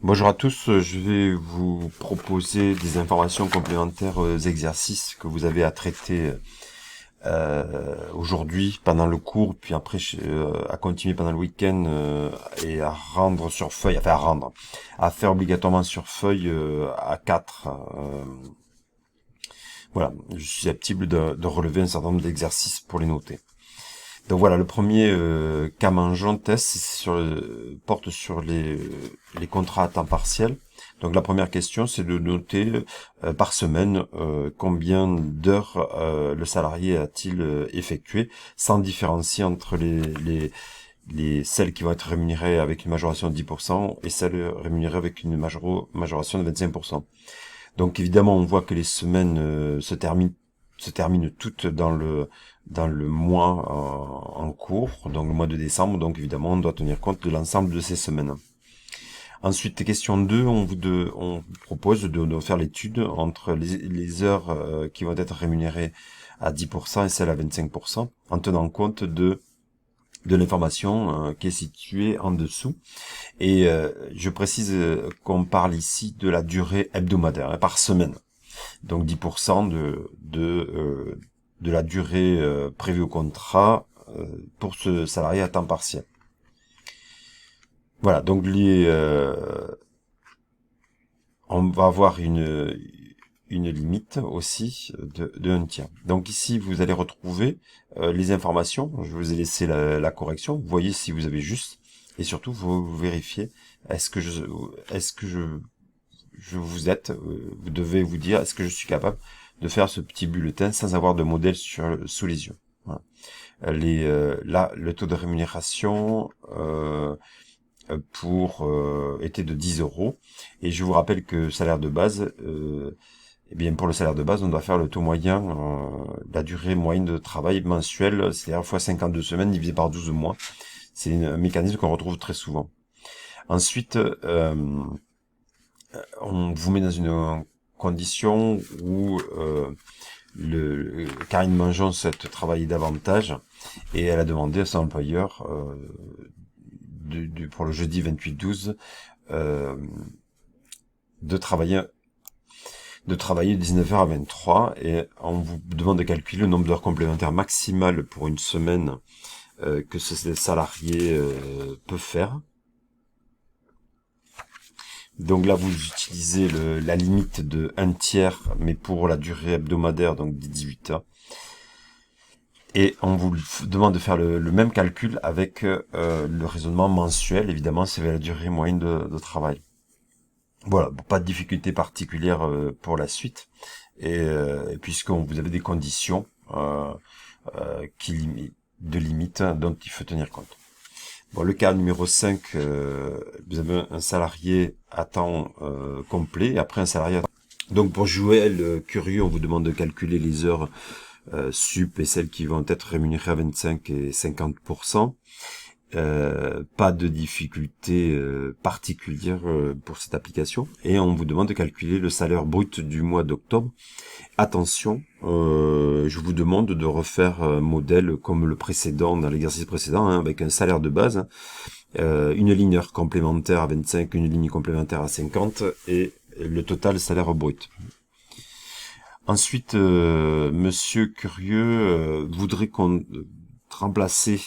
Bonjour à tous, je vais vous proposer des informations complémentaires aux exercices que vous avez à traiter aujourd'hui pendant le cours, puis après à continuer pendant le week-end et à rendre sur feuille, enfin à faire obligatoirement sur feuille à 4. Voilà, je suis susceptible de relever un certain nombre d'exercices pour les noter. Donc voilà, le premier cas mangeant test porte sur les contrats à temps partiel. Donc la première question, c'est de noter par semaine combien d'heures le salarié a-t-il effectué, sans différencier entre celles qui vont être rémunérées avec une majoration de 10% et celles rémunérées avec une majoration de 25%. Donc évidemment, on voit que les semaines se terminent toutes dans le mois en cours, donc le mois de décembre. Donc évidemment, on doit tenir compte de l'ensemble de ces semaines. Ensuite, question 2, on vous propose de faire l'étude entre les heures qui vont être rémunérées à 10% et celles à 25%, en tenant compte de l'information qui est située en dessous. Et je précise qu'on parle ici de la durée hebdomadaire, hein, par semaine. Donc 10% de la durée prévue au contrat pour ce salarié à temps partiel. Voilà, donc on va avoir une limite aussi de 1 tiers. Donc ici, vous allez retrouver les informations. Je vous ai laissé la correction. Vous voyez si vous avez juste. Et surtout, vous vérifiez est-ce que je vous devez vous dire, est-ce que je suis capable de faire ce petit bulletin sans avoir de modèle sous les yeux. Voilà. Là, le taux de rémunération était de 10 euros. Et je vous rappelle que salaire de base, eh bien pour le salaire de base, on doit faire le taux moyen, la durée moyenne de travail mensuel, c'est-à-dire fois 52 semaines divisé par 12 mois. C'est un mécanisme qu'on retrouve très souvent. Ensuite, on vous met dans une condition où Karine Mangeon souhaite travailler davantage et elle a demandé à son employeur pour le jeudi 28-12 euh, de travailler de 19h à 23 et on vous demande de calculer le nombre d'heures complémentaires maximales pour une semaine que ce salarié peut faire. Donc là, vous utilisez la limite de 1 tiers, mais pour la durée hebdomadaire, donc 18 heures. Et on vous demande de faire le même calcul avec le raisonnement mensuel. Évidemment, c'est la durée moyenne de travail. Voilà, pas de difficulté particulière pour la suite. Et puisqu'on vous avez des conditions de limite dont il faut tenir compte. Bon, le cas numéro 5, vous avez un salarié à temps complet et après un salarié à temps. Donc pour jouer le curieux, on vous demande de calculer les heures sup et celles qui vont être rémunérées à 25 et 50%. Pas de difficulté particulière pour cette application. Et on vous demande de calculer le salaire brut du mois d'octobre. Attention, je vous demande de refaire un modèle comme le précédent, dans l'exercice précédent, hein, avec un salaire de base, une ligne heure complémentaire à 25, une ligne complémentaire à 50, et le total salaire brut. Ensuite, Monsieur Curieux voudrait qu'on remplacer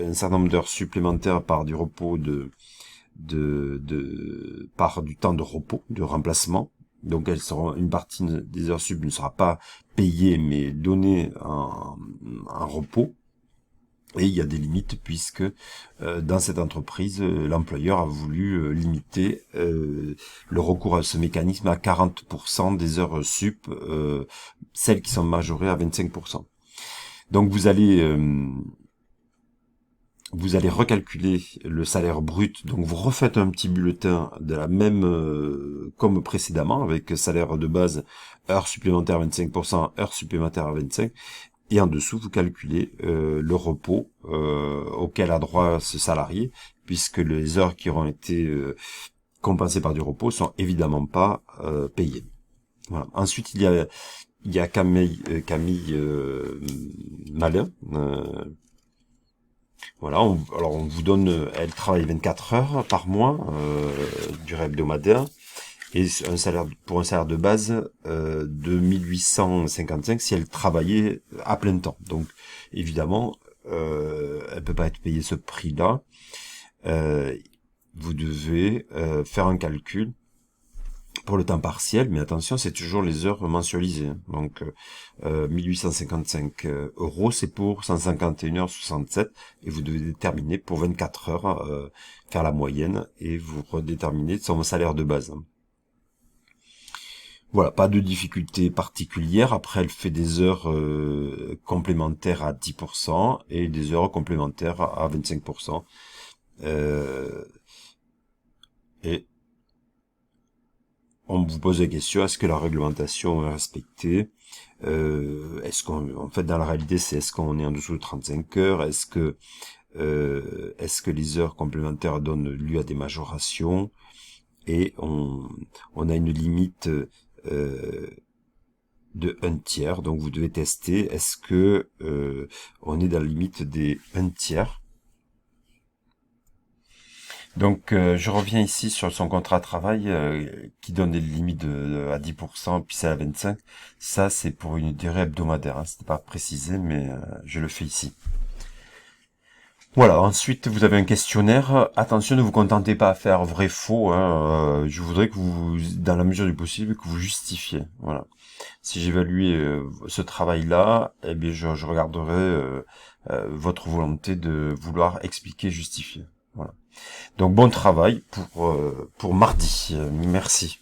un certain nombre d'heures supplémentaires par du repos par du temps de repos, de remplacement. Donc une partie des heures sub ne sera pas payée mais donnée en repos. Et il y a des limites puisque dans cette entreprise, l'employeur a voulu limiter le recours à ce mécanisme à 40% des heures sup, celles qui sont majorées à 25%. Donc vous allez recalculer le salaire brut, donc vous refaites un petit bulletin de la même comme précédemment, avec salaire de base, heures supplémentaires 25%, heures supplémentaires à 25%, et en dessous vous calculez le repos auquel a droit ce salarié, puisque les heures qui auront été compensées par du repos sont évidemment pas payées. Voilà. Ensuite il y a Camille Malin, Voilà, alors on vous donne, elle travaille 24 heures par mois, durée hebdomadaire, et un salaire pour un salaire de base de 1855 si elle travaillait à plein temps. Donc évidemment, elle peut pas être payée ce prix-là. Euh, Vous devez faire un calcul pour le temps partiel, mais attention, c'est toujours les heures mensualisées. Donc 1855 euros, c'est pour 151h67, et vous devez déterminer pour 24 heures, faire la moyenne, et vous redéterminez son salaire de base. Voilà, pas de difficulté particulière. Après, elle fait des heures complémentaires à 10% et des heures complémentaires à 25%. Et on vous pose la question, est-ce que la réglementation est respectée? Est-ce qu'on, en fait, dans la réalité, c'est est-ce qu'on est en dessous de 35 heures? Est-ce que les heures complémentaires donnent lieu à des majorations? Et on a une limite de 1/3, donc vous devez tester, est-ce que on est dans la limite des 1/3. Donc je reviens ici sur son contrat de travail qui donne des limites à 10%, puis c'est à 25%. Ça c'est pour une durée hebdomadaire, hein. C'était pas précisé, mais je le fais ici. Voilà, ensuite vous avez un questionnaire. Attention, ne vous contentez pas à faire vrai-faux, hein. Je voudrais que vous, dans la mesure du possible, que vous justifiez. Voilà. Si j'évalue ce travail-là, eh bien je regarderai votre volonté de vouloir expliquer, justifier. Voilà. Donc bon travail pour mardi. Merci.